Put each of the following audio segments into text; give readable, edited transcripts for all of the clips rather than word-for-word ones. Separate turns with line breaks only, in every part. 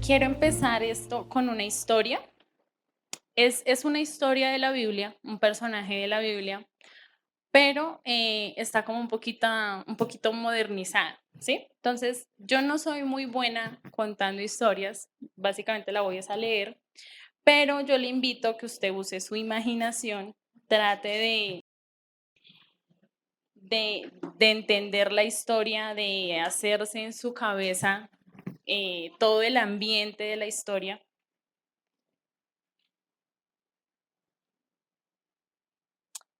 Quiero empezar esto con una historia. Es una historia de la Biblia, un personaje de la Biblia, pero está como un poquito modernizada, ¿sí? Entonces, yo no soy muy buena contando historias, básicamente la voy a leer, pero yo le invito a que usted use su imaginación, trate de entender la historia, de hacerse en su cabeza todo el ambiente de la historia.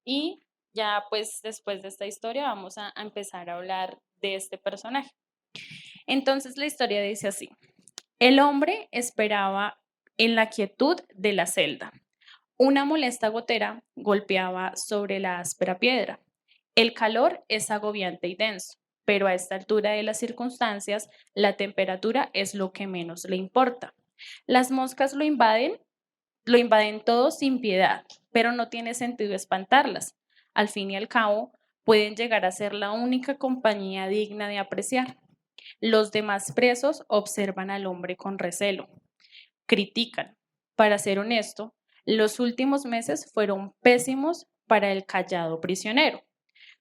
Y ya pues después de esta historia vamos a empezar a hablar de este personaje. Entonces la historia dice así. El hombre esperaba en la quietud de la celda. Una molesta gotera golpeaba sobre la áspera piedra. El calor es agobiante y denso, pero a esta altura de las circunstancias, la temperatura es lo que menos le importa. Las moscas lo invaden todo sin piedad, pero no tiene sentido espantarlas. Al fin y al cabo, pueden llegar a ser la única compañía digna de apreciar. Los demás presos observan al hombre con recelo, critican. Para ser honesto, los últimos meses fueron pésimos para el callado prisionero.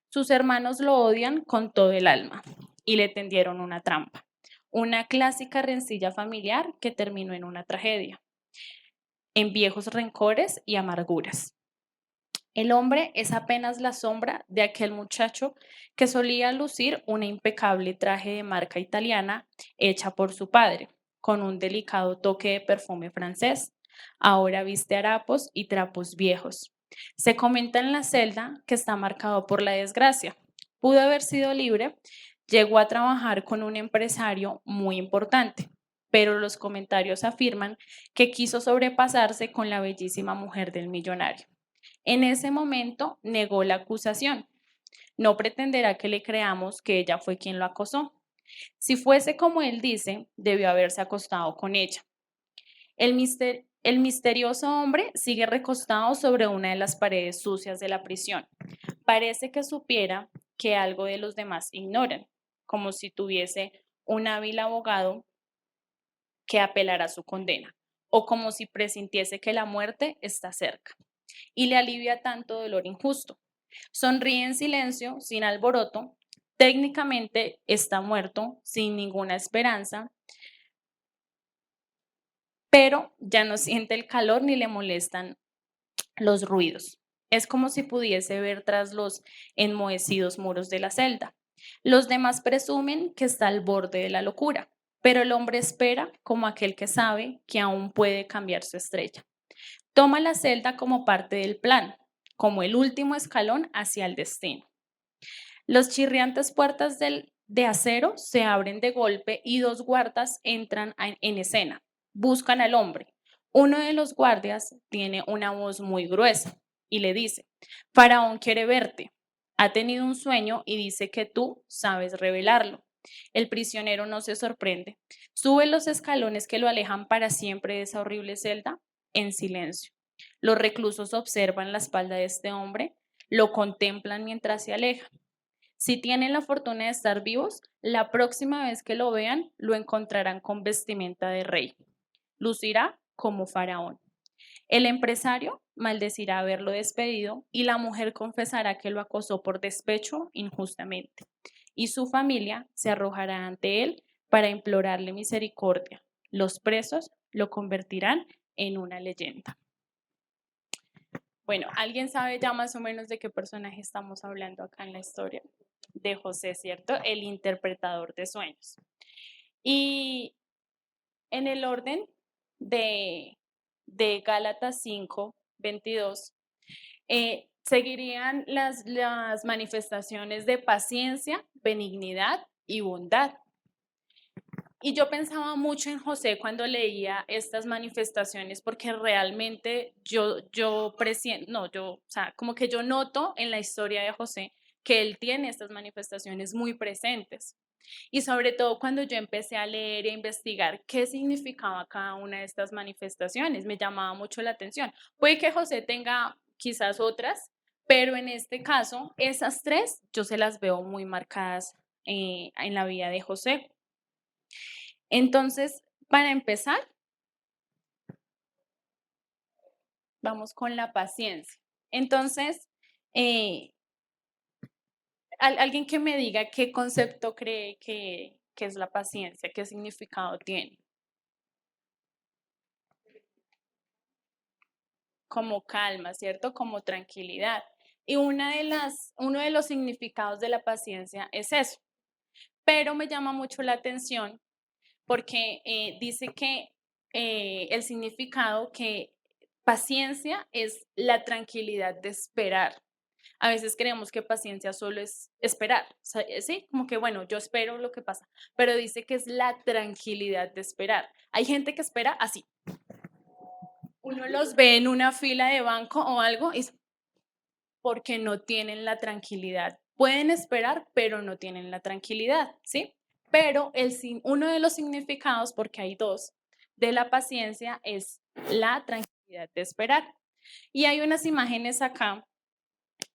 Sus hermanos lo odian con todo el alma y le tendieron una trampa, una clásica rencilla familiar que terminó en una tragedia, en viejos rencores y amarguras. El hombre es apenas la sombra de aquel muchacho que solía lucir un impecable traje de marca italiana hecha por su padre, con un delicado toque de perfume francés. Ahora viste harapos y trapos viejos. Se comenta en la celda que está marcado por la desgracia. Pudo haber sido libre, llegó a trabajar con un empresario muy importante, pero los comentarios afirman que quiso sobrepasarse con la bellísima mujer del millonario. En ese momento negó la acusación. No pretenderá que le creamos que ella fue quien lo acosó. Si fuese como él dice, debió haberse acostado con ella. El misterioso hombre sigue recostado sobre una de las paredes sucias de la prisión. Parece que supiera que algo de los demás ignoran, como si tuviese un hábil abogado que apelara a su condena, o como si presintiese que la muerte está cerca y le alivia tanto dolor injusto. Sonríe en silencio, sin alboroto. Técnicamente está muerto, sin ninguna esperanza, pero ya no siente el calor ni le molestan los ruidos. Es como si pudiese ver tras los enmohecidos muros de la celda. Los demás presumen que está al borde de la locura, pero el hombre espera como aquel que sabe que aún puede cambiar su estrella. Toma la celda como parte del plan, como el último escalón hacia el destino. Los chirriantes puertas de acero se abren de golpe y dos guardas entran en escena. Buscan al hombre. Uno de los guardias tiene una voz muy gruesa y le dice, Faraón quiere verte. Ha tenido un sueño y dice que tú sabes revelarlo. El prisionero no se sorprende. Sube los escalones que lo alejan para siempre de esa horrible celda en silencio. Los reclusos observan la espalda de este hombre, lo contemplan mientras se aleja. Si tienen la fortuna de estar vivos, la próxima vez que lo vean, lo encontrarán con vestimenta de rey. Lucirá como faraón. El empresario maldecirá haberlo despedido y la mujer confesará que lo acosó por despecho injustamente. Y su familia se arrojará ante él para implorarle misericordia. Los presos lo convertirán en una leyenda. Bueno, ¿alguien sabe ya más o menos de qué personaje estamos hablando acá en la historia? De José, ¿cierto? El interpretador de sueños. Y en el orden de, de Gálatas 5:22, seguirían las manifestaciones de paciencia, benignidad y bondad. Y yo pensaba mucho en José cuando leía estas manifestaciones porque realmente yo presiento, no, o sea, como que yo noto en la historia de José que él tiene estas manifestaciones muy presentes. Y sobre todo cuando yo empecé a leer e investigar qué significaba cada una de estas manifestaciones, me llamaba mucho la atención. Puede que José tenga quizás otras, pero en este caso, esas tres yo se las veo muy marcadas en la vida de José. Entonces, Para empezar, vamos con la paciencia. Entonces, alguien que me diga qué concepto cree que es la paciencia, qué significado tiene. Como calma, ¿cierto? Como tranquilidad. Y uno de los significados de la paciencia es eso. Pero me llama mucho la atención porque dice que el significado que paciencia es la tranquilidad de esperar. A veces creemos que paciencia solo es esperar, ¿sí? Como que, bueno, yo espero lo que pasa, pero dice que es la tranquilidad de esperar. Hay gente que espera así. Uno los ve en una fila de banco o algo y es porque no tienen la tranquilidad. Pueden esperar, pero no tienen la tranquilidad, ¿sí? Pero uno de los significados, porque hay dos, de la paciencia es la tranquilidad de esperar. Y hay unas imágenes acá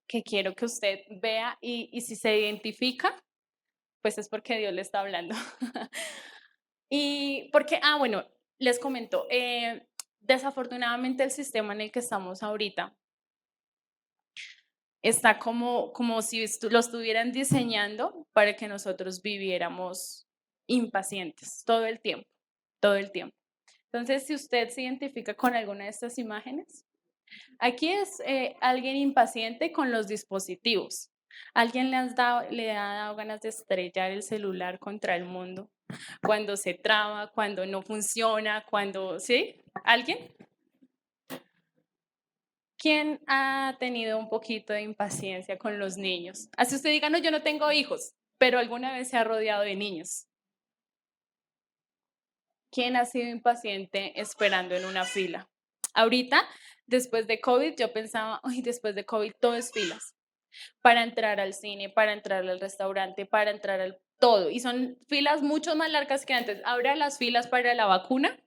que quiero que usted vea y si se identifica, pues es porque Dios le está hablando. Y porque, bueno, les comento, desafortunadamente el sistema en el que estamos ahorita está como si lo estuvieran diseñando para que nosotros viviéramos impacientes todo el tiempo, todo el tiempo. Entonces, si usted se identifica con alguna de estas imágenes, aquí es alguien impaciente con los dispositivos. ¿Alguien le ha dado ganas de estrellar el celular contra el mundo? Cuando se traba, cuando no funciona, ¿sí? ¿Alguien? ¿Quién ha tenido un poquito de impaciencia con los niños? Así usted diga, no, yo no tengo hijos, pero alguna vez se ha rodeado de niños. ¿Quién ha sido impaciente esperando en una fila? Ahorita, después de COVID, yo pensaba, uy, después de COVID todo es filas. Para entrar al cine, para entrar al restaurante, para entrar al todo. Y son filas mucho más largas que antes. Ahora las filas para la vacuna.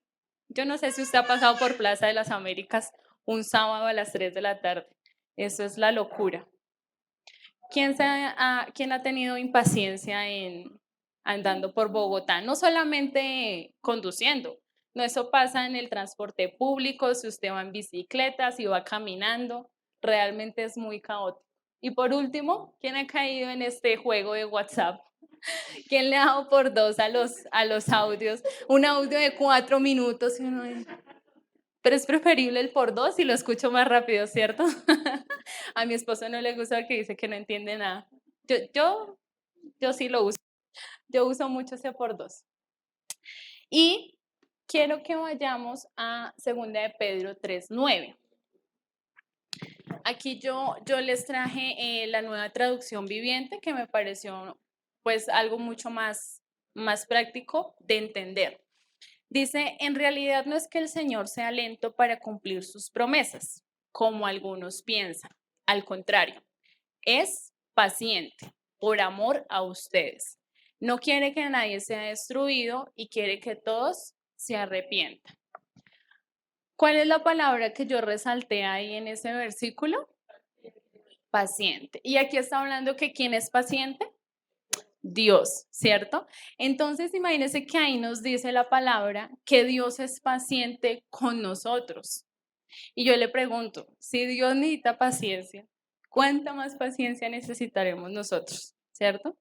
Yo no sé si usted ha pasado por Plaza de las Américas un sábado a las 3 de la tarde. Eso es la locura. ¿Quién ha tenido impaciencia en andando por Bogotá? No solamente conduciendo, no, eso pasa en el transporte público, si usted va en bicicleta, si va caminando, realmente es muy caótico. Y por último, ¿quién ha caído en este juego de WhatsApp? ¿Quién le ha dado por dos a los audios? Un audio de 4 minutos y uno dice, pero es preferible el por dos y lo escucho más rápido, ¿cierto? A mi esposo no le gusta que dice que no entiende nada. Yo, yo, yo sí lo uso. Yo uso mucho ese por dos. Y quiero que vayamos a 2 de Pedro 3:9. Aquí yo les traje la nueva traducción viviente que me pareció pues algo mucho más práctico de entender. Dice, en realidad no es que el Señor sea lento para cumplir sus promesas, como algunos piensan. Al contrario, es paciente por amor a ustedes. No quiere que nadie sea destruido y quiere que todos se arrepientan. ¿Cuál es la palabra que yo resalté ahí en ese versículo? Paciente. Y aquí está hablando que ¿quién es paciente? Dios, ¿cierto? Entonces, imagínense que ahí nos dice la palabra que Dios es paciente con nosotros. Y yo le pregunto, si Dios necesita paciencia, ¿cuánta más paciencia necesitaremos nosotros? ¿Cierto?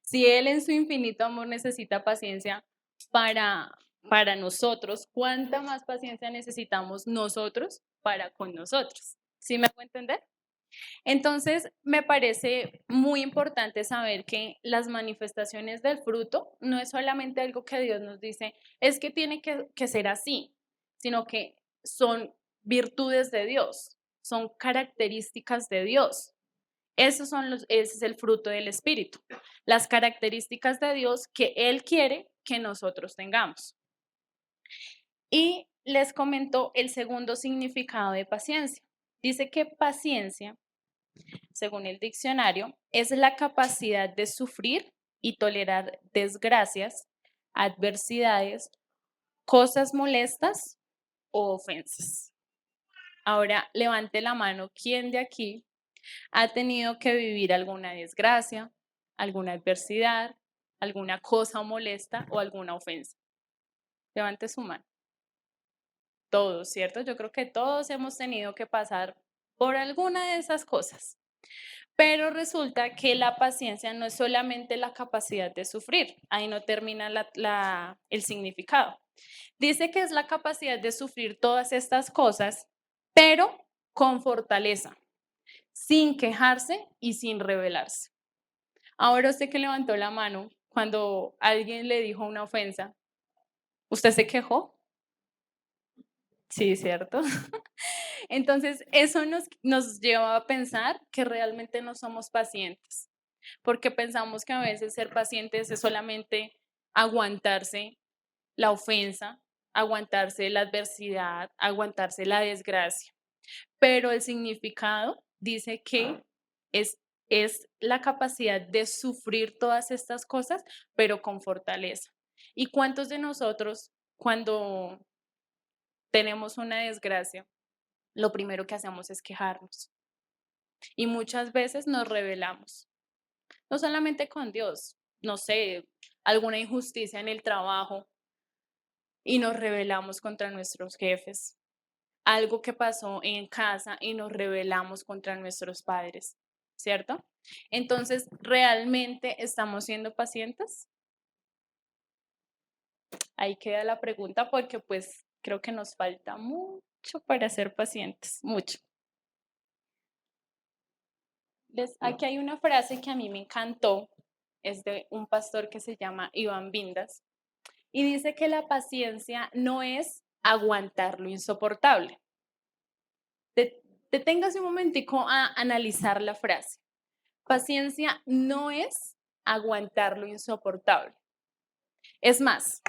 Si Él en su infinito amor necesita paciencia para nosotros, ¿cuánta más paciencia necesitamos nosotros para con nosotros? ¿Sí me hago entender? Entonces, me parece muy importante saber que las manifestaciones del fruto no es solamente algo que Dios nos dice, es que tiene que ser así, sino que son virtudes de Dios, son características de Dios. Ese es el fruto del Espíritu, las características de Dios que Él quiere que nosotros tengamos. Y les comento el segundo significado de paciencia. Dice que paciencia, según el diccionario, es la capacidad de sufrir y tolerar desgracias, adversidades, cosas molestas o ofensas. Ahora, levante la mano, ¿quién de aquí ha tenido que vivir alguna desgracia, alguna adversidad, alguna cosa molesta o alguna ofensa? Levante su mano. Todos, ¿cierto? Yo creo que todos hemos tenido que pasar por alguna de esas cosas. Pero resulta que la paciencia no es solamente la capacidad de sufrir, ahí no termina el significado. Dice que es la capacidad de sufrir todas estas cosas, pero con fortaleza, sin quejarse y sin rebelarse. Ahora usted que levantó la mano, cuando alguien le dijo una ofensa, ¿usted se quejó? Sí, ¿cierto? Entonces, eso nos lleva a pensar que realmente no somos pacientes, porque pensamos que a veces ser pacientes es solamente aguantarse la ofensa, aguantarse la adversidad, aguantarse la desgracia. Pero el significado dice que es, es la capacidad de sufrir todas estas cosas, pero con fortaleza. ¿Y cuántos de nosotros, cuando tenemos una desgracia, lo primero que hacemos es quejarnos? Y muchas veces nos rebelamos, no solamente con Dios, no sé, alguna injusticia en el trabajo y nos rebelamos contra nuestros jefes, algo que pasó en casa y nos rebelamos contra nuestros padres, ¿cierto? Entonces, ¿realmente estamos siendo pacientes? Ahí queda la pregunta porque pues creo que nos falta mucho para ser pacientes, mucho. Aquí hay una frase que a mí me encantó, es de un pastor que se llama Iván Vindas, y dice que la paciencia no es aguantar lo insoportable. Deténgase un momentico a analizar la frase. Paciencia no es aguantar lo insoportable. Es más,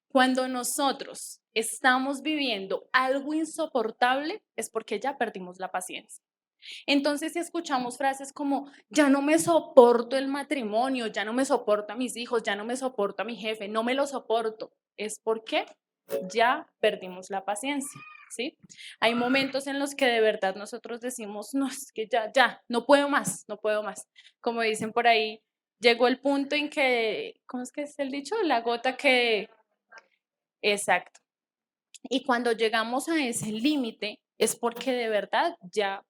cuando nosotros estamos viviendo algo insoportable es porque ya perdimos la paciencia. Entonces, si escuchamos frases como, ya no me soporto el matrimonio, ya no me soporto a mis hijos, ya no me soporto a mi jefe, no me lo soporto, es porque ya perdimos la paciencia, ¿sí? Hay momentos en los que de verdad nosotros decimos, no, es que ya, no puedo más, no puedo más. Como dicen por ahí, llegó el punto en que, ¿cómo es que es el dicho? La gota que, exacto. Y cuando llegamos a ese límite es porque de verdad ya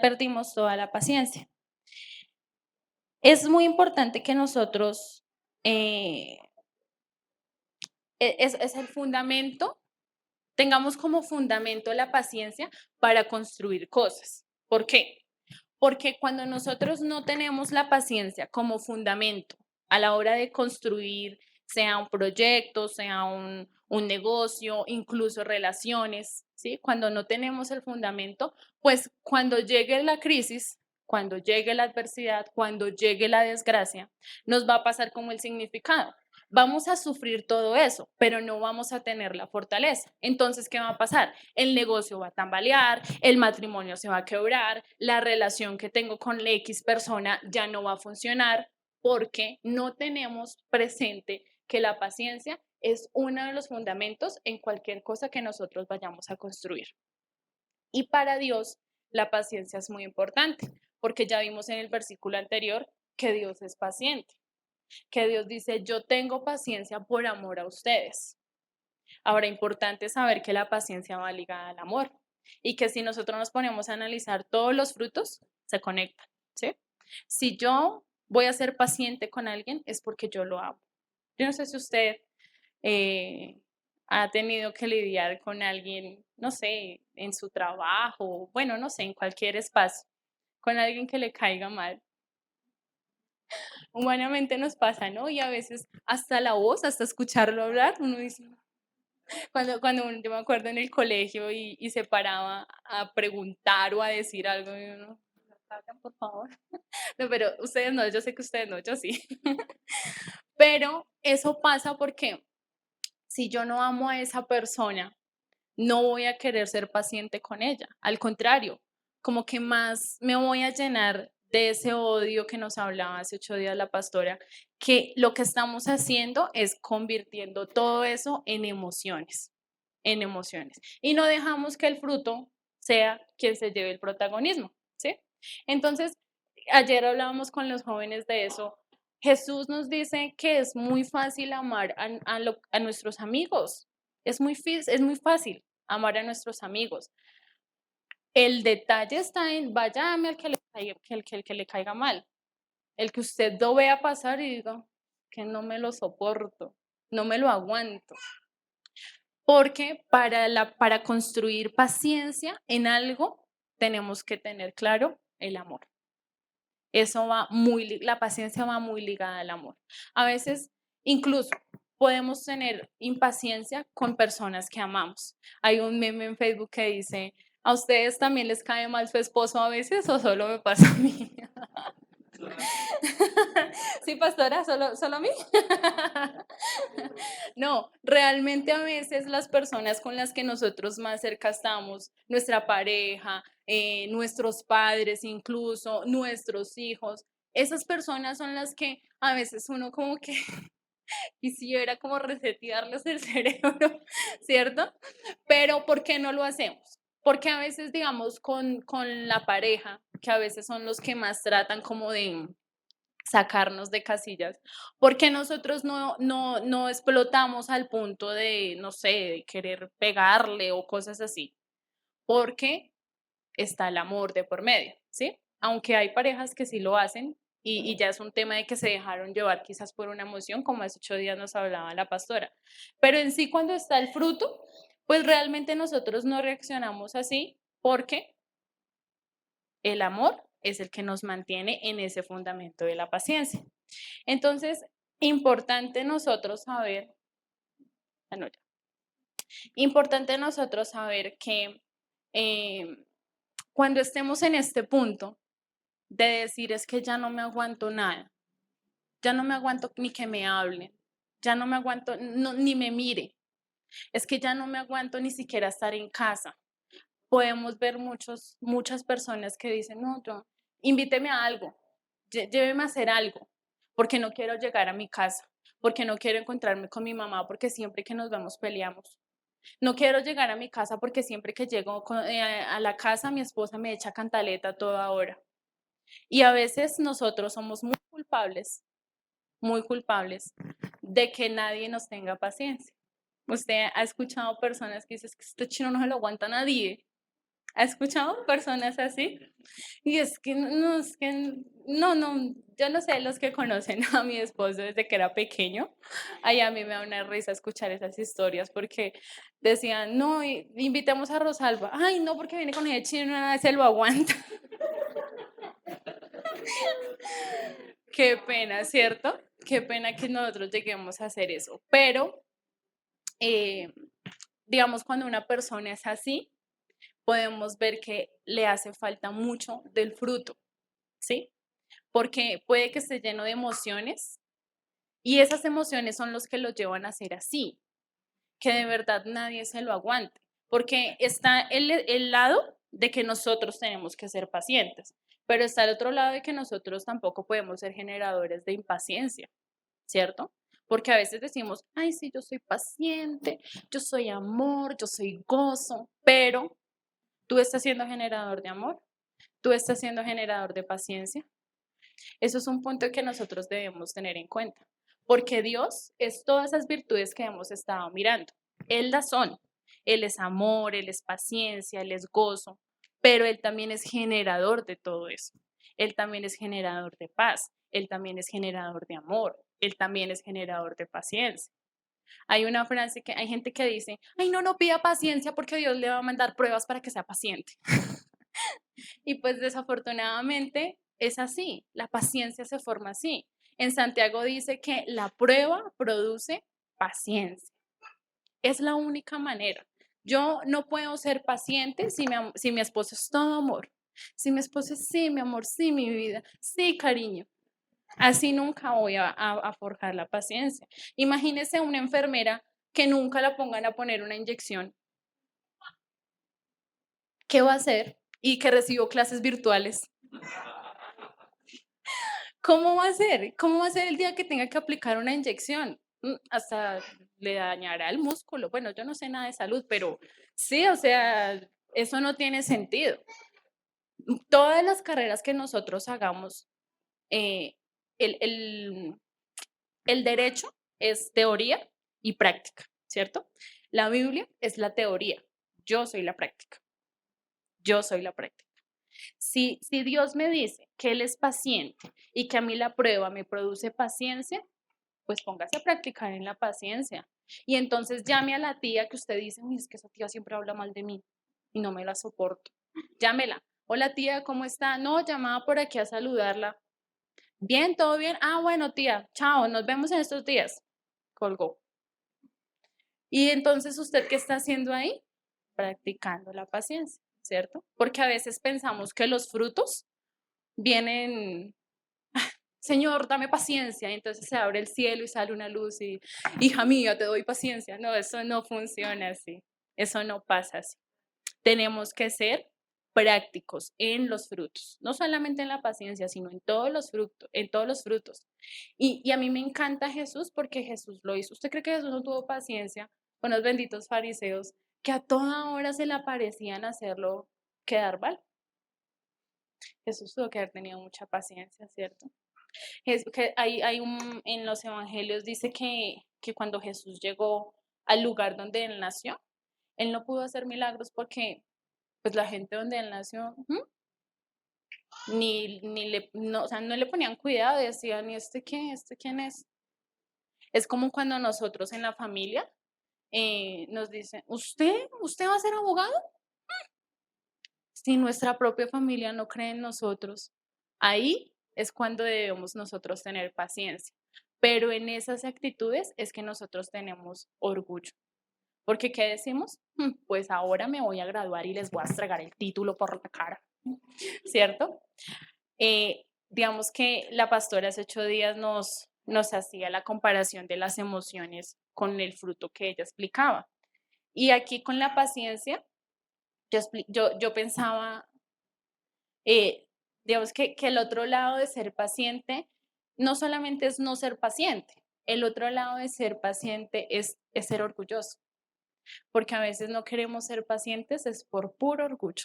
perdimos toda la paciencia. Es muy importante que nosotros, es el fundamento, tengamos como fundamento la paciencia para construir cosas. ¿Por qué? Porque cuando nosotros no tenemos la paciencia como fundamento a la hora de construir, sea un proyecto, sea un negocio, incluso relaciones, ¿sí? Cuando no tenemos el fundamento, pues cuando llegue la crisis, cuando llegue la adversidad, cuando llegue la desgracia, nos va a pasar como el significado. Vamos a sufrir todo eso, pero no vamos a tener la fortaleza. Entonces, ¿qué va a pasar? El negocio va a tambalear, el matrimonio se va a quebrar, la relación que tengo con la X persona ya no va a funcionar porque no tenemos presente que la paciencia es uno de los fundamentos en cualquier cosa que nosotros vayamos a construir. Y para Dios, la paciencia es muy importante, porque ya vimos en el versículo anterior que Dios es paciente, que Dios dice, yo tengo paciencia por amor a ustedes. Ahora, importante saber que la paciencia va ligada al amor y que si nosotros nos ponemos a analizar todos los frutos, se conectan, ¿sí? Si yo voy a ser paciente con alguien, es porque yo lo amo. Yo no sé si usted eh, ha tenido que lidiar con alguien, no sé, en su trabajo, bueno, no sé, en cualquier espacio, con alguien que le caiga mal. Humanamente nos pasa, ¿no? Y a veces hasta la voz, hasta escucharlo hablar, uno dice, yo me acuerdo en el colegio y se paraba a preguntar o a decir algo, y uno, por favor. No, pero ustedes no, yo sé que ustedes no, yo sí. Pero eso pasa porque si yo no amo a esa persona, no voy a querer ser paciente con ella. Al contrario, como que más me voy a llenar de ese odio que nos hablaba hace 8 días la pastora, que lo que estamos haciendo es convirtiendo todo eso en emociones. Y no dejamos que el fruto sea quien se lleve el protagonismo, ¿sí? Entonces, ayer hablábamos con los jóvenes de eso, Jesús nos dice que es muy fácil amar a nuestros amigos. Es muy fácil amar a nuestros amigos. El detalle está en, vaya, ame al que que le caiga mal. El que usted lo vea pasar y diga que no me lo soporto, no me lo aguanto. Porque para construir paciencia en algo tenemos que tener claro el amor. Eso va la paciencia va muy ligada al amor. A veces incluso podemos tener impaciencia con personas que amamos. Hay un meme en Facebook que dice, ¿a ustedes también les cae mal su esposo a veces o solo me pasa a mí? Sí, pastora, solo a mí. No, realmente a veces las personas con las que nosotros más cerca estamos, nuestra pareja, nuestros padres incluso, nuestros hijos, esas personas son las que a veces uno como que quisiera como resetearles el cerebro, ¿cierto? Pero ¿por qué no lo hacemos? Porque a veces, digamos, con la pareja, que a veces son los que más tratan como de sacarnos de casillas, porque nosotros no explotamos al punto de, no sé, de querer pegarle o cosas así, porque está el amor de por medio, ¿sí? Aunque hay parejas que sí lo hacen y ya es un tema de que se dejaron llevar quizás por una emoción, como hace 8 días nos hablaba la pastora, pero en sí cuando está el fruto, pues realmente nosotros no reaccionamos así porque el amor es el que nos mantiene en ese fundamento de la paciencia. Entonces, importante nosotros saber, no, importante nosotros saber que eh, cuando estemos en este punto de decir es que ya no me aguanto nada, ya no me aguanto ni que me hablen, ya no me aguanto ni me mire, es que ya no me aguanto ni siquiera estar en casa. Podemos ver muchas personas que dicen, no, yo, invíteme a algo, lléveme a hacer algo, porque no quiero llegar a mi casa, porque no quiero encontrarme con mi mamá, porque siempre que nos vemos peleamos. No quiero llegar a mi casa porque siempre que llego a la casa mi esposa me echa cantaleta a toda hora. Y a veces nosotros somos muy culpables de que nadie nos tenga paciencia. Usted ha escuchado personas que dicen que este chino no se lo aguanta a nadie. ¿Ha escuchado personas así? Y es que no, yo no sé los que conocen a mi esposo desde que era pequeño. Ay, a mí me da una risa escuchar esas historias porque decían, no, invitemos a Rosalba. Ay, no, porque viene con el chino, nada se lo aguanta. Qué pena, ¿cierto? Qué pena que nosotros lleguemos a hacer eso. Pero, eh, digamos, cuando una persona es así, podemos ver que le hace falta mucho del fruto, ¿sí? Porque puede que esté lleno de emociones y esas emociones son los que lo llevan a ser así, que de verdad nadie se lo aguante, porque está el lado de que nosotros tenemos que ser pacientes, pero está el otro lado de que nosotros tampoco podemos ser generadores de impaciencia, ¿cierto? Porque a veces decimos, ay, sí, yo soy paciente, yo soy amor, yo soy gozo, pero tú estás siendo generador de amor, tú estás siendo generador de paciencia. Eso es un punto que nosotros debemos tener en cuenta, porque Dios es todas esas virtudes que hemos estado mirando. Él las son. Él es amor, Él es paciencia, Él es gozo, pero Él también es generador de todo eso. Él también es generador de paz, Él también es generador de amor, Él también es generador de paciencia. Hay una frase que hay gente que dice, ay, no pida paciencia porque Dios le va a mandar pruebas para que sea paciente. Y pues desafortunadamente es así, la paciencia se forma así. En Santiago dice que la prueba produce paciencia. Es la única manera. Yo no puedo ser paciente si mi esposo es todo amor. Si mi esposo es sí, mi amor, sí, mi vida, sí, cariño. Así nunca voy a forjar la paciencia. Imagínese una enfermera que nunca la pongan a poner una inyección. ¿Qué va a hacer? Y que recibió clases virtuales. ¿Cómo va a ser? ¿Cómo va a ser el día que tenga que aplicar una inyección? Hasta le dañará el músculo. Bueno, yo no sé nada de salud, pero sí, o sea, eso no tiene sentido. Todas las carreras que nosotros hagamos, el, el, el derecho es teoría y práctica, ¿cierto? La Biblia es la teoría, yo soy la práctica, yo soy la práctica. Si Dios me dice que Él es paciente y que a mí la prueba me produce paciencia, pues póngase a practicar en la paciencia. Y entonces llame a la tía que usted dice, es que esa tía siempre habla mal de mí y no me la soporto. Llámela. Hola tía, ¿cómo está? No, llamaba por aquí a saludarla. Bien, todo bien. Ah, bueno, tía, chao, nos vemos en estos días. Colgó. Y entonces, ¿usted qué está haciendo ahí? Practicando la paciencia, ¿cierto? Porque a veces pensamos que los frutos vienen, Señor, dame paciencia, y entonces se abre el cielo y sale una luz y, hija mía, te doy paciencia. No, eso no funciona así, eso no pasa así. Tenemos que ser prácticos en los frutos, no solamente en la paciencia, sino en todos los frutos, en todos los frutos. Y a mí me encanta Jesús porque Jesús lo hizo. ¿Usted cree que Jesús no tuvo paciencia con los benditos fariseos que a toda hora se le aparecían a hacerlo quedar mal? Jesús tuvo que haber tenido mucha paciencia, ¿cierto? Que en los evangelios dice que cuando Jesús llegó al lugar donde él nació, él no pudo hacer milagros porque pues la gente donde él nació ni le, no, o sea, no le ponían cuidado, decían, ¿y este qué? ¿Este quién es? Es como cuando nosotros en la familia nos dicen, ¿usted va a ser abogado? Si nuestra propia familia no cree en nosotros, ahí es cuando debemos nosotros tener paciencia. Pero en esas actitudes es que nosotros tenemos orgullo. Porque ¿qué decimos? Pues ahora me voy a graduar y les voy a estregar el título por la cara, ¿cierto? Digamos que la pastora hace 8 días nos hacía la comparación de las emociones con el fruto que ella explicaba. Y aquí con la paciencia, yo pensaba, digamos que el otro lado de ser paciente no solamente es no ser paciente, el otro lado de ser paciente es ser orgulloso, porque a veces no queremos ser pacientes es por puro orgullo.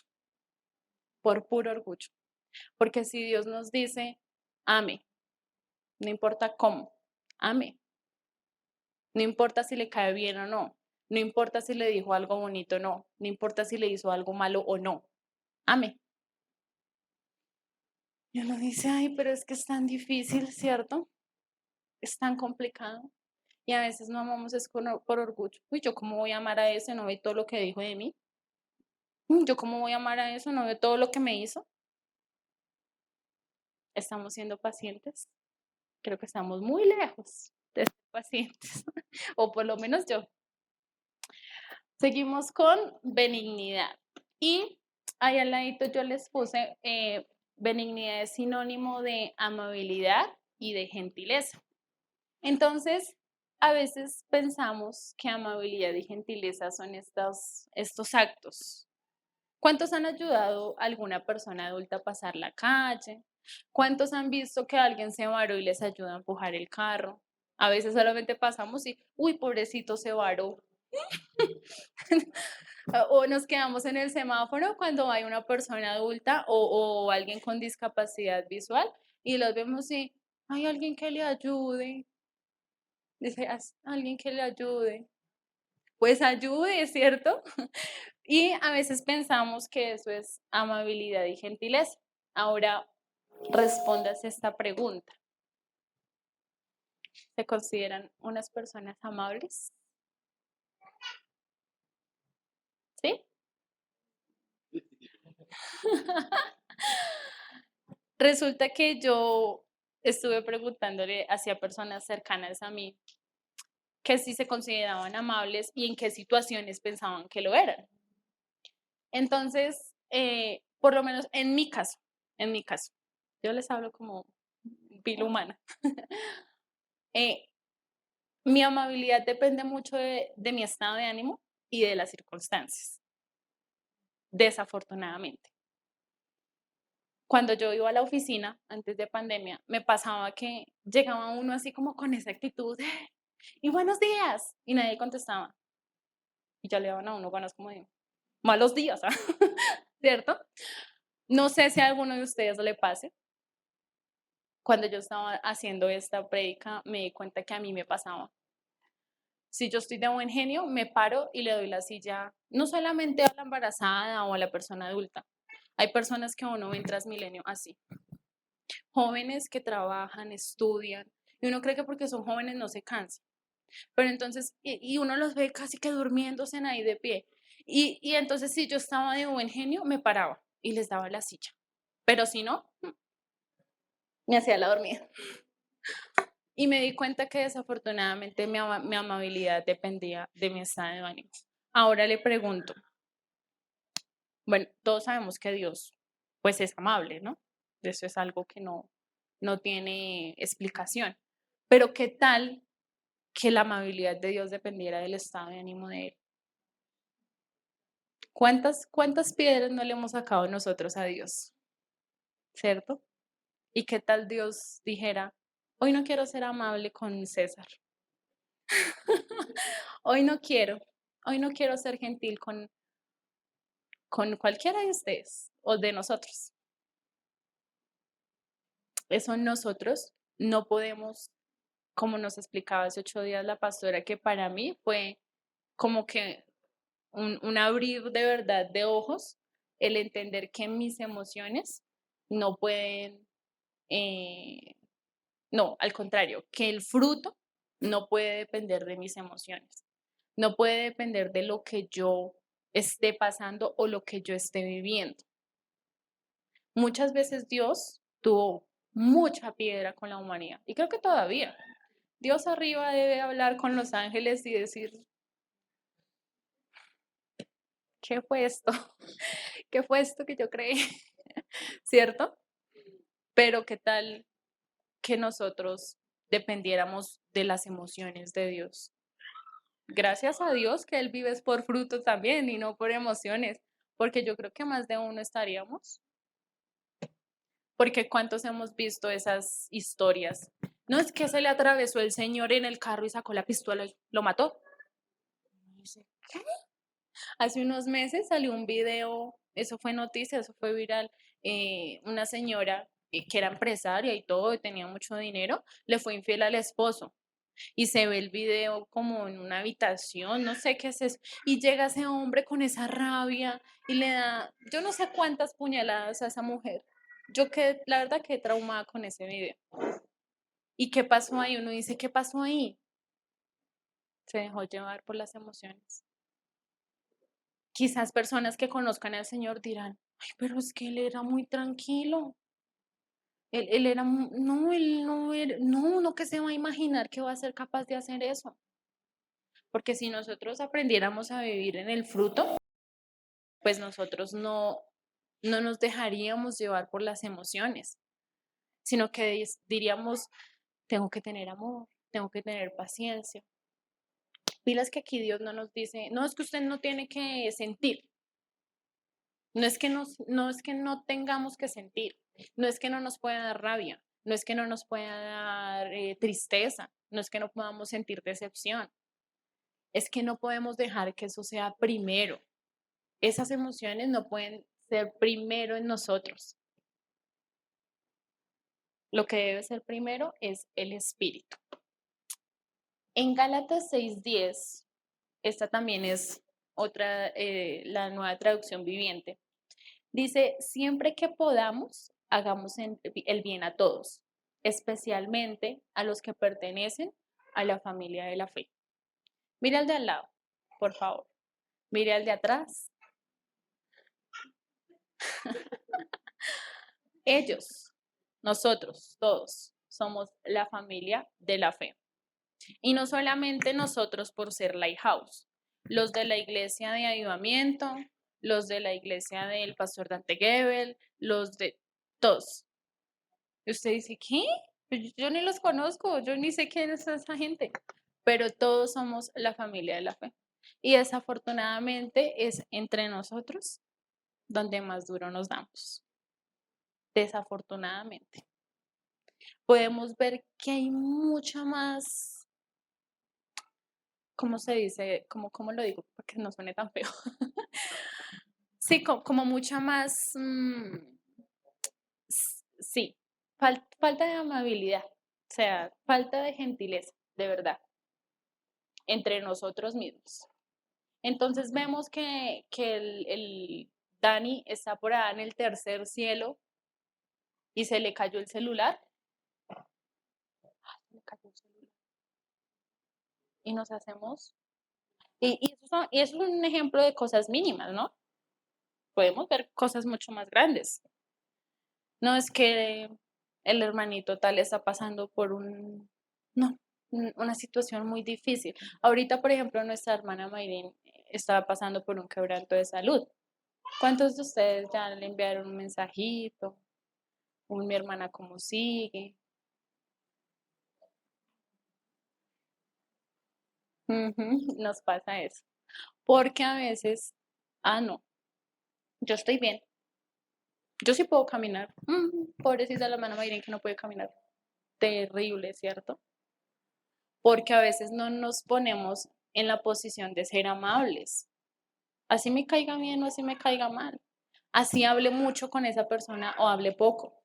Porque si Dios nos dice, ame, no importa cómo, ame, no importa si le cae bien o no, no importa si le dijo algo bonito o no, no importa si le hizo algo malo o no, ame. Y uno dice, ay, pero es que es tan difícil, ¿cierto? Es tan complicado. Y a veces no amamos es por orgullo. Uy, ¿yo cómo voy a amar a ese? ¿No ve todo lo que dijo de mí? ¿Yo cómo voy a amar a eso? ¿No ve todo lo que me hizo? ¿Estamos siendo pacientes? Creo que estamos muy lejos de ser pacientes, o por lo menos yo. Seguimos con benignidad. Y ahí al ladito yo les puse, benignidad es sinónimo de amabilidad y de gentileza. Entonces, a veces pensamos que amabilidad y gentileza son estos actos. ¿Cuántos han ayudado a alguna persona adulta a pasar la calle? ¿Cuántos han visto que alguien se varó y les ayuda a empujar el carro? A veces solamente pasamos y, uy, pobrecito se varó. O nos quedamos en el semáforo cuando hay una persona adulta o alguien con discapacidad visual y los vemos y hay alguien que le ayude. Dice, alguien que le ayude. Pues ayude, ¿cierto? Y a veces pensamos que eso es amabilidad y gentileza. Ahora, respondas esta pregunta. ¿Se consideran unas personas amables? ¿Sí? Resulta que yo estuve preguntándole hacia personas cercanas a mí que si se consideraban amables y en qué situaciones pensaban que lo eran. Entonces, por lo menos en mi caso, yo les hablo como pila humana. Mi amabilidad depende mucho de mi estado de ánimo y de las circunstancias, desafortunadamente. Cuando yo iba a la oficina antes de pandemia, me pasaba que llegaba uno así como con esa actitud, y buenos días, y nadie contestaba. Y ya le daban a uno ganas como de malos días, ¿cierto? No sé si a alguno de ustedes le pase cuando yo estaba haciendo esta prédica, me di cuenta que a mí me pasaba. Si yo estoy de buen genio, me paro y le doy la silla, no solamente a la embarazada o a la persona adulta. Hay personas que uno ve en Transmilenio así, jóvenes que trabajan, estudian, y uno cree que porque son jóvenes no se cansan. Pero entonces, y uno los ve casi que durmiéndose ahí de pie. Y entonces, si yo estaba de buen genio, me paraba y les daba la silla. Pero si no, me hacía la dormida. Y me di cuenta que desafortunadamente mi amabilidad dependía de mi estado de ánimo. Ahora le pregunto, bueno, todos sabemos que Dios, pues es amable, ¿no? Eso es algo que no tiene explicación. Pero ¿qué tal que la amabilidad de Dios dependiera del estado de ánimo de Él? ¿Cuántas piedras no le hemos sacado nosotros a Dios? ¿Cierto? ¿Y qué tal Dios dijera, hoy no quiero ser amable con César? Hoy no quiero, hoy no quiero ser gentil con cualquiera de ustedes o de nosotros. Eso nosotros no podemos, como nos explicaba hace 8 días la pastora, que para mí fue como que un abrir de verdad de ojos, el entender que mis emociones no pueden, no, al contrario, que el fruto no puede depender de mis emociones, no puede depender de lo que yo esté pasando o lo que yo esté viviendo. Muchas veces Dios tuvo mucha piedra con la humanidad y creo que todavía. Dios arriba debe hablar con los ángeles y decir, ¿qué fue esto? ¿Qué fue esto que yo creí? ¿Cierto? Pero ¿qué tal que nosotros dependiéramos de las emociones de Dios? Gracias a Dios que Él vive por fruto también y no por emociones, porque yo creo que más de uno estaríamos, porque cuántos hemos visto esas historias. No es que se le atravesó el señor en el carro y sacó la pistola y lo mató. Dice, ¿qué? Hace unos meses salió un video, eso fue noticia, eso fue viral, una señora que era empresaria y todo, y tenía mucho dinero, le fue infiel al esposo. Y se ve el video como en una habitación, no sé qué es eso, y llega ese hombre con esa rabia y le da, yo no sé cuántas puñaladas a esa mujer. Yo quedé, la verdad, quedé traumada con ese video. ¿Y qué pasó ahí? Uno dice, ¿qué pasó ahí? Se dejó llevar por las emociones. Quizás personas que conozcan al Señor dirán, ay, pero es que él era muy tranquilo. Él era, no, él no era, no, no que se va a imaginar que va a ser capaz de hacer eso. Porque si nosotros aprendiéramos a vivir en el fruto, pues nosotros no nos dejaríamos llevar por las emociones, sino que diríamos, tengo que tener amor, tengo que tener paciencia. Pilas que aquí Dios no nos dice, no es que usted no tiene que sentir, no es que no tengamos que sentir, no es que no nos pueda dar rabia, no es que no nos pueda dar tristeza, no es que no podamos sentir decepción, es que no podemos dejar que eso sea primero. Esas emociones no pueden ser primero en nosotros. Lo que debe ser primero es el espíritu. En Gálatas 6:10, esta también es otra, la nueva traducción viviente. Dice, siempre que podamos, hagamos el bien a todos, especialmente a los que pertenecen a la familia de la fe. Mira al de al lado, por favor. Mira al de atrás. Ellos, nosotros, todos, somos la familia de la fe. Y no solamente nosotros por ser Lighthouse, los de la iglesia de Avivamiento, los de la iglesia del pastor Dante Gebel, los de todos. Y usted dice, ¿qué? Pues yo ni los conozco, yo ni sé quién es esa gente, pero todos somos la familia de la fe. Y desafortunadamente es entre nosotros donde más duro nos damos. Desafortunadamente. Podemos ver que hay mucha más, ¿cómo se dice? ¿Cómo lo digo? Para que no suene tan feo. Sí, como mucha más, sí, falta de amabilidad, o sea, falta de gentileza, de verdad, entre nosotros mismos. Entonces vemos que el Dani está por allá en el tercer cielo y se le cayó el celular. Se le cayó el celular. Y nos hacemos. Y eso es un ejemplo de cosas mínimas, ¿no? Podemos ver cosas mucho más grandes. No es que el hermanito tal está pasando por no, una situación muy difícil. Ahorita, por ejemplo, nuestra hermana Mayrin estaba pasando por un quebranto de salud. ¿Cuántos de ustedes ya le enviaron un mensajito? Mi hermana, ¿cómo sigue? Nos pasa eso. Porque a veces, no, yo estoy bien. Yo sí puedo caminar. Pobrecita la hermana Mayrin que no puede caminar. Terrible, ¿cierto? Porque a veces no nos ponemos en la posición de ser amables. Así me caiga bien o así me caiga mal. Así hable mucho con esa persona o hable poco.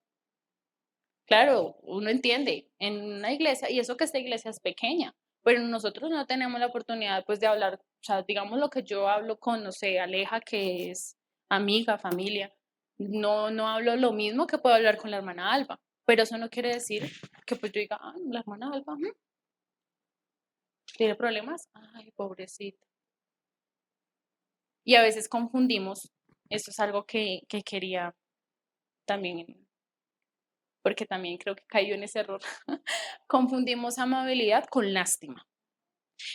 Claro, uno entiende en una iglesia, y eso que esta iglesia es pequeña, pero nosotros no tenemos la oportunidad pues de hablar, o sea, digamos lo que yo hablo con, no sé, Aleja, que es amiga, familia, no hablo lo mismo que puedo hablar con la hermana Alba, pero eso no quiere decir que pues yo diga, la hermana Alba, ¿tiene problemas? Ay, pobrecita. Y a veces confundimos, esto es algo que quería también, porque también creo que cayó en ese error, confundimos amabilidad con lástima.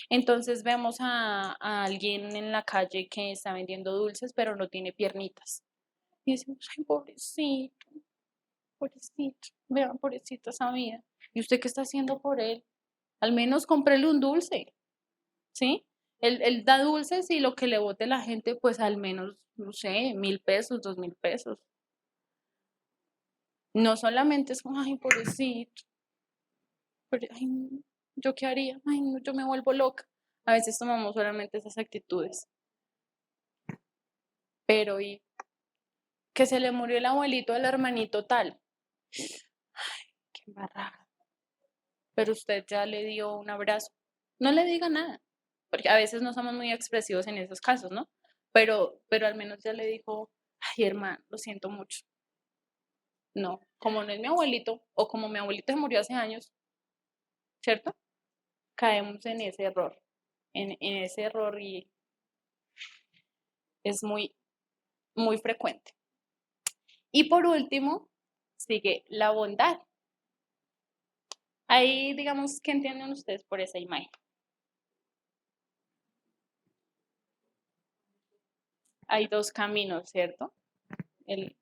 Entonces vemos a alguien en la calle que está vendiendo dulces, pero no tiene piernitas. Y decimos, ay, pobrecito, pobrecito, vean, pobrecito esa vida. ¿Y usted qué está haciendo por él? Al menos cómprele un dulce, ¿sí? Él da dulces y lo que le bote la gente, pues al menos, no sé, 1.000 pesos, 2.000 pesos. No solamente es como, ay, pobrecito, ay, ¿yo qué haría? Ay, no, yo me vuelvo loca. A veces tomamos solamente esas actitudes. Pero, ¿y que se le murió el abuelito del hermanito tal? Ay, qué embarrada. Pero usted ya le dio un abrazo. No le diga nada, porque a veces no somos muy expresivos en esos casos, ¿no? Pero al menos ya le dijo, ay, hermano, lo siento mucho. No, como no es mi abuelito, o como mi abuelito se murió hace años, ¿cierto? Caemos en ese error, en ese error, y es muy, muy frecuente. Y por último, sigue la bondad. Ahí, digamos, ¿qué entienden ustedes por esa imagen? Hay dos caminos, ¿cierto? El,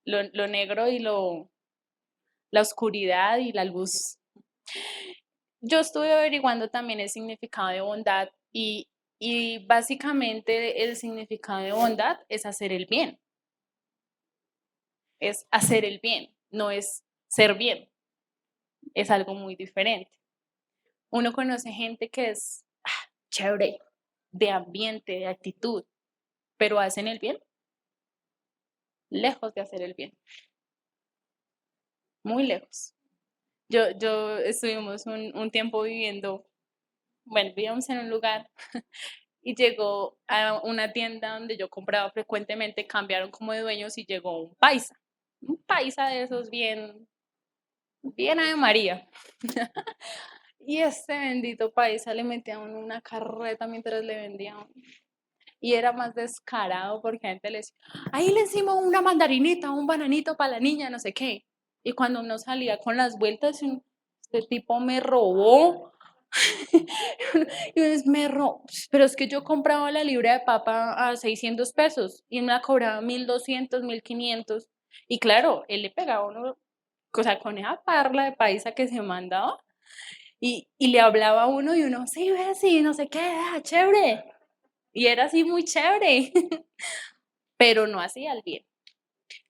lo negro y la oscuridad y la luz. Yo estuve averiguando también el significado de bondad y básicamente el significado de bondad es hacer el bien. Es hacer el bien, no es ser bien. Es algo muy diferente. Uno conoce gente que es chévere, de ambiente, de actitud, pero hacen el bien, lejos de hacer el bien, muy lejos. Yo estuvimos un tiempo viviendo, bueno, vivíamos en un lugar y llegó a una tienda donde yo compraba frecuentemente, cambiaron como de dueños y llegó un paisa de esos bien, bien Ave María. Y este bendito paisa le metía a uno una carreta mientras le vendía a uno. Y era más descarado porque la gente le decía, ahí le hicimos una mandarinita, un bananito para la niña, no sé qué. Y cuando uno salía con las vueltas, este tipo me robó. Y me robó. Pero es que yo compraba la libra de papa a 600 pesos y me la cobraba 1.200, 1.500. Y claro, él le pegaba a uno, o sea, con esa parla de paisa que se mandaba. Y le hablaba a uno y uno, sí, ve, sí, no sé qué, chévere. Y era así muy chévere, pero no hacía el bien.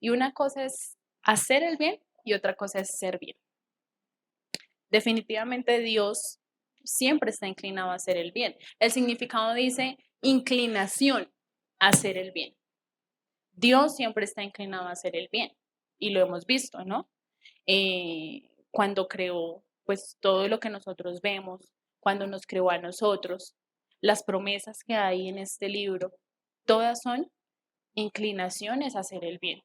Y una cosa es hacer el bien y otra cosa es ser bien. Definitivamente Dios siempre está inclinado a hacer el bien. El significado dice inclinación a hacer el bien. Dios siempre está inclinado a hacer el bien y lo hemos visto, ¿no? cuando creó pues todo lo que nosotros vemos, cuando nos creó a nosotros, las promesas que hay en este libro, todas son inclinaciones a hacer el bien.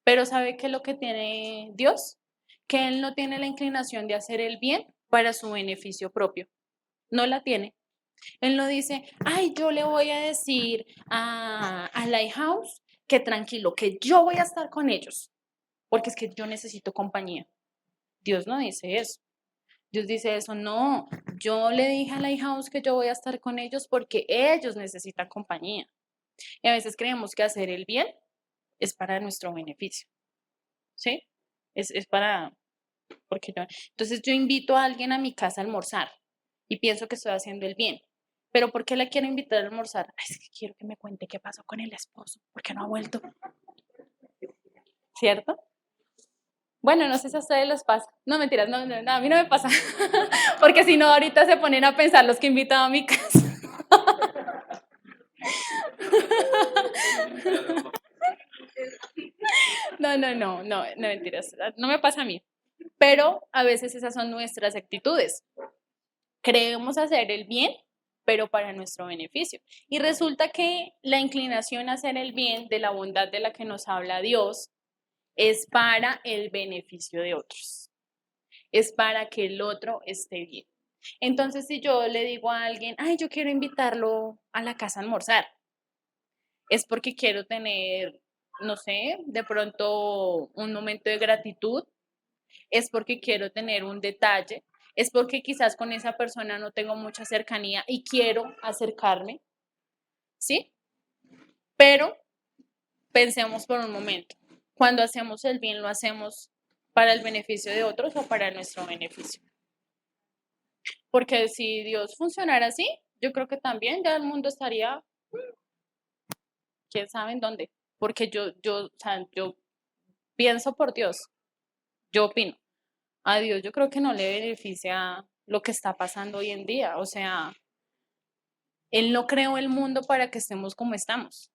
Pero ¿sabe qué es lo que tiene Dios? Que Él no tiene la inclinación de hacer el bien para su beneficio propio. No la tiene. Él no dice, ay, yo le voy a decir a Lighthouse que tranquilo, que yo voy a estar con ellos, porque es que yo necesito compañía. Dios no dice eso. Dios dice eso, no, yo le dije a Lighthouse que yo voy a estar con ellos porque ellos necesitan compañía. Y a veces creemos que hacer el bien es para nuestro beneficio, ¿sí? Es para, porque yo, entonces yo invito a alguien a mi casa a almorzar y pienso que estoy haciendo el bien. Pero ¿por qué la quiero invitar a almorzar? Ay, es que quiero que me cuente qué pasó con el esposo, porque no ha vuelto, ¿cierto? Bueno, no sé si a ustedes les pasa. No, mentiras, no, a mí no me pasa. Porque si no, ahorita se ponen a pensar los que he invitado a mi casa. No, mentiras. No me pasa a mí. Pero a veces esas son nuestras actitudes. Creemos hacer el bien, pero para nuestro beneficio. Y resulta que la inclinación a hacer el bien de la bondad de la que nos habla Dios es para el beneficio de otros. Es para que el otro esté bien. Entonces, si yo le digo a alguien, ay, yo quiero invitarlo a la casa a almorzar, es porque quiero tener, no sé, de pronto un momento de gratitud, es porque quiero tener un detalle, es porque quizás con esa persona no tengo mucha cercanía y quiero acercarme, ¿sí? Pero pensemos por un momento, cuando hacemos el bien, ¿lo hacemos para el beneficio de otros o para nuestro beneficio? Porque si Dios funcionara así, yo creo que también ya el mundo estaría, quién sabe en dónde. Porque o sea, yo pienso por Dios, yo opino. A Dios yo creo que no le beneficia lo que está pasando hoy en día. O sea, Él no creó el mundo para que estemos como estamos.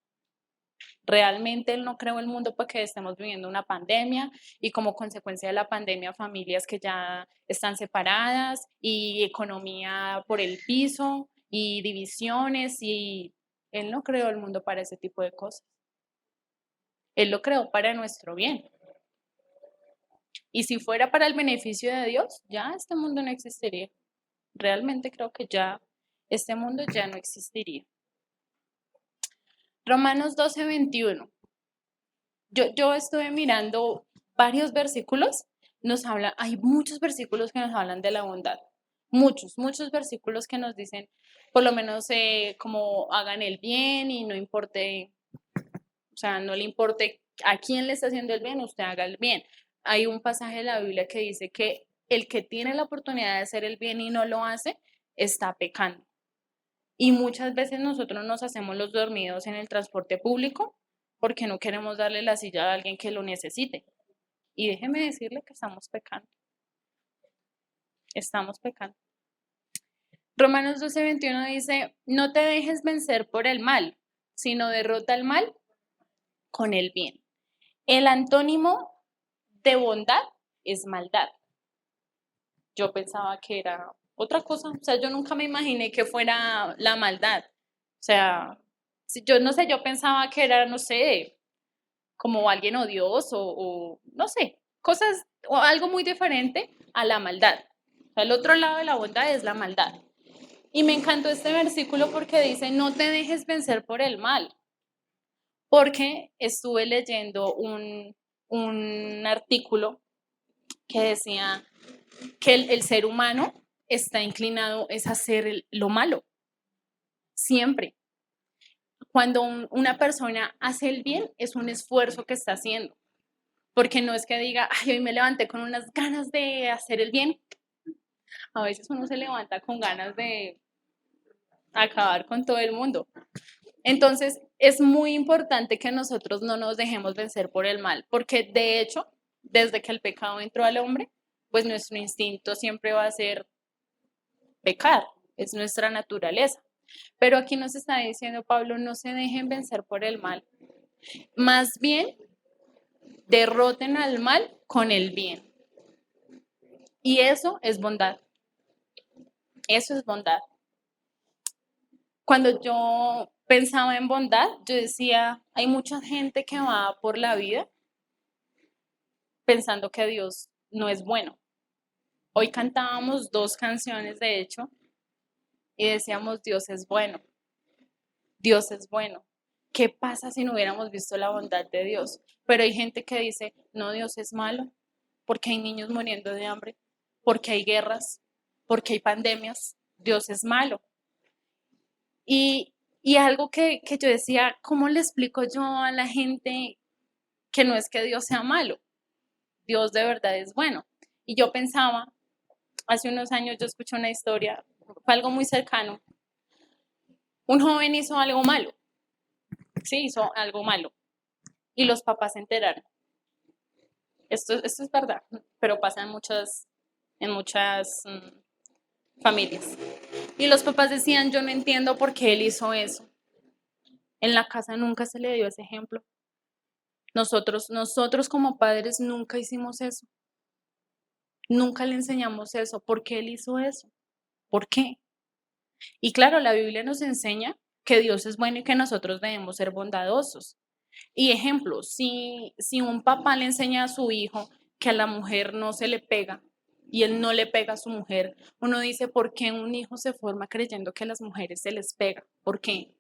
Realmente Él no creó el mundo para que estemos viviendo una pandemia y como consecuencia de la pandemia familias que ya están separadas y economía por el piso y divisiones y Él no creó el mundo para ese tipo de cosas. Él lo creó para nuestro bien. Y si fuera para el beneficio de Dios, ya este mundo no existiría. Realmente creo que ya este mundo ya no existiría. Romanos 12:21. Yo estuve mirando varios versículos, hay muchos versículos que nos hablan de la bondad, muchos versículos que nos dicen, por lo menos, como hagan el bien y no importe, o sea, no le importe a quién le está haciendo el bien, usted haga el bien. Hay un pasaje de la Biblia que dice que el que tiene la oportunidad de hacer el bien y no lo hace, está pecando. Y muchas veces nosotros nos hacemos los dormidos en el transporte público porque no queremos darle la silla a alguien que lo necesite. Y déjeme decirle que estamos pecando. Estamos pecando. Romanos 12:21 dice, no te dejes vencer por el mal, sino derrota el mal con el bien. El antónimo de bondad es maldad. Yo pensaba que era otra cosa, o sea, yo nunca me imaginé que fuera la maldad. O sea, yo no sé, yo pensaba que era, no sé, como alguien odioso o no sé, cosas o algo muy diferente a la maldad. O sea, el otro lado de la bondad es la maldad. Y me encantó este versículo porque dice, no te dejes vencer por el mal, porque estuve leyendo un artículo que decía que el ser humano está inclinado es hacer lo malo, siempre. Cuando una persona hace el bien, es un esfuerzo que está haciendo, porque no es que diga, ay, hoy me levanté con unas ganas de hacer el bien. A veces uno se levanta con ganas de acabar con todo el mundo. Entonces, es muy importante que nosotros no nos dejemos vencer por el mal, porque de hecho, desde que el pecado entró al hombre, pues nuestro instinto siempre va a ser pecar, es nuestra naturaleza. Pero aquí nos está diciendo Pablo, no se dejen vencer por el mal, más bien derroten al mal con el bien. Y eso es bondad. Eso es bondad. Cuando yo pensaba en bondad, yo decía, hay mucha gente que va por la vida pensando que Dios no es bueno. Hoy cantábamos 2 canciones, de hecho, y decíamos, Dios es bueno, Dios es bueno. ¿Qué pasa si no hubiéramos visto la bondad de Dios? Pero hay gente que dice, no, Dios es malo, porque hay niños muriendo de hambre, porque hay guerras, porque hay pandemias, Dios es malo. Y algo que yo decía, ¿cómo le explico yo a la gente que no es que Dios sea malo? Dios de verdad es bueno. Y yo pensaba, hace unos años yo escuché una historia, fue algo muy cercano. Un joven hizo algo malo, sí, hizo algo malo. Y los papás se enteraron. Esto es verdad, pero pasa en muchas familias. Y los papás decían, yo no entiendo por qué él hizo eso. En la casa nunca se le dio ese ejemplo. Nosotros como padres nunca hicimos eso. Nunca le enseñamos eso. ¿Por qué él hizo eso? ¿Por qué? Y claro, la Biblia nos enseña que Dios es bueno y que nosotros debemos ser bondadosos. Y ejemplo, si un papá le enseña a su hijo que a la mujer no se le pega y él no le pega a su mujer, uno dice, ¿por qué un hijo se forma creyendo que a las mujeres se les pega? ¿Por qué?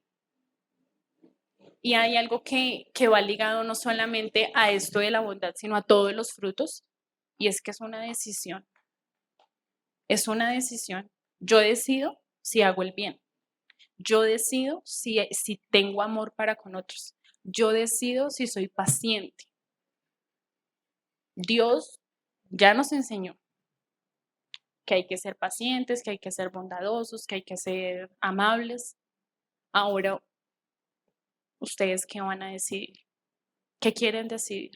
Y hay algo que va ligado no solamente a esto de la bondad, sino a todos los frutos, y es que es una decisión. Es una decisión. Yo decido si hago el bien. Yo decido si tengo amor para con otros. Yo decido si soy paciente. Dios ya nos enseñó que hay que ser pacientes, que hay que ser bondadosos, que hay que ser amables. Ahora, ¿ustedes qué van a decidir? ¿Qué quieren decidir?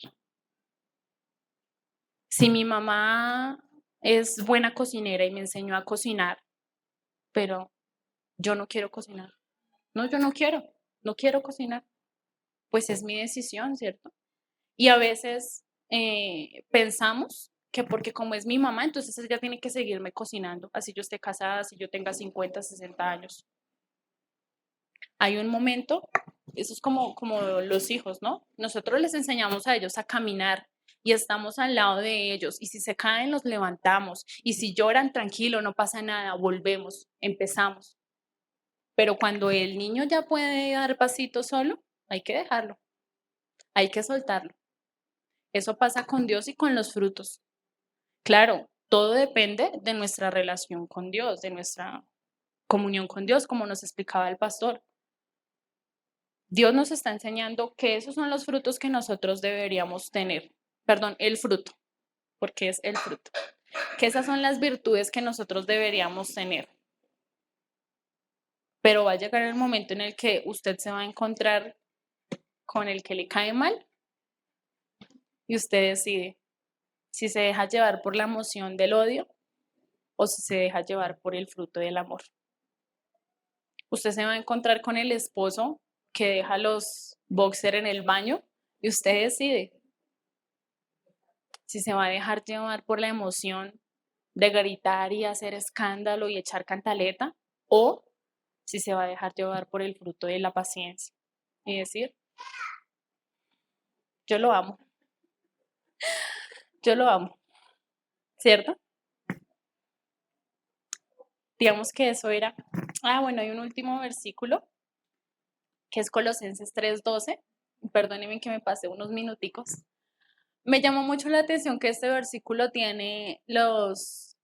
Si mi mamá es buena cocinera y me enseñó a cocinar, pero yo no quiero cocinar. No, yo no quiero cocinar. Pues es mi decisión, ¿cierto? Y a veces pensamos que porque como es mi mamá, entonces ella tiene que seguirme cocinando, así yo esté casada, así yo tenga 50, 60 años. Hay un momento, eso es como los hijos, ¿no? Nosotros les enseñamos a ellos a caminar y estamos al lado de ellos y si se caen los levantamos y si lloran tranquilo, no pasa nada, volvemos, empezamos. Pero cuando el niño ya puede dar pasitos solo, hay que dejarlo, hay que soltarlo. Eso pasa con Dios y con los frutos. Claro, todo depende de nuestra relación con Dios, de nuestra comunión con Dios, como nos explicaba el pastor. Dios nos está enseñando que esos son los frutos que nosotros deberíamos tener. Perdón, el fruto, porque es el fruto. Que esas son las virtudes que nosotros deberíamos tener. Pero va a llegar el momento en el que usted se va a encontrar con el que le cae mal y usted decide si se deja llevar por la emoción del odio o si se deja llevar por el fruto del amor. Usted se va a encontrar con el esposo que deja los boxer en el baño y usted decide si se va a dejar llevar por la emoción de gritar y hacer escándalo y echar cantaleta o si se va a dejar llevar por el fruto de la paciencia y decir, yo lo amo, yo lo amo, ¿cierto? Digamos que eso era. Bueno, hay un último versículo que es Colosenses 3:12. Perdónenme que me pasé unos minuticos. Me llamó mucho la atención que este versículo tiene las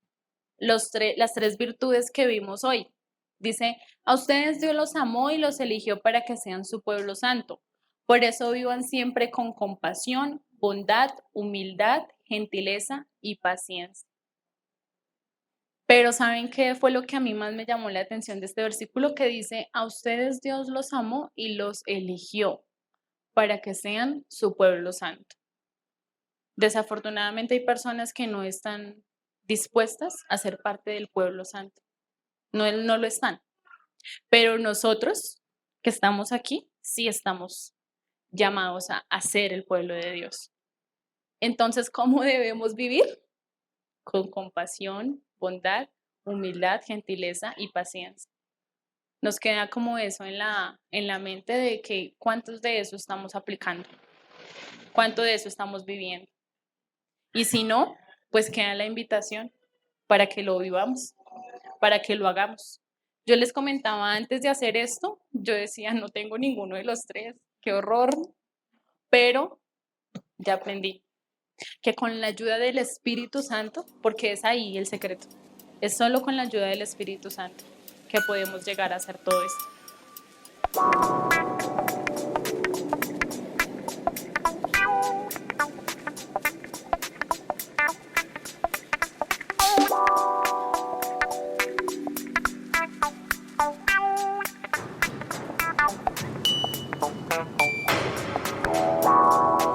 3 virtudes que vimos hoy. Dice, a ustedes Dios los amó y los eligió para que sean su pueblo santo. Por eso vivan siempre con compasión, bondad, humildad, gentileza y paciencia. Pero ¿saben qué fue lo que a mí más me llamó la atención de este versículo? Que dice, a ustedes Dios los amó y los eligió para que sean su pueblo santo. Desafortunadamente hay personas que no están dispuestas a ser parte del pueblo santo. No lo están. Pero nosotros que estamos aquí, sí estamos llamados a ser el pueblo de Dios. Entonces, ¿cómo debemos vivir? con compasión, bondad, humildad, gentileza y paciencia. Nos queda como eso en la mente de que cuántos de eso estamos aplicando, cuánto de eso estamos viviendo. Y si no, pues queda la invitación para que lo vivamos, para que lo hagamos. Yo les comentaba antes de hacer esto, yo decía, no tengo ninguno de los tres, qué horror, pero ya aprendí que con la ayuda del Espíritu Santo, porque es ahí el secreto, es solo con la ayuda del Espíritu Santo que podemos llegar a hacer todo esto.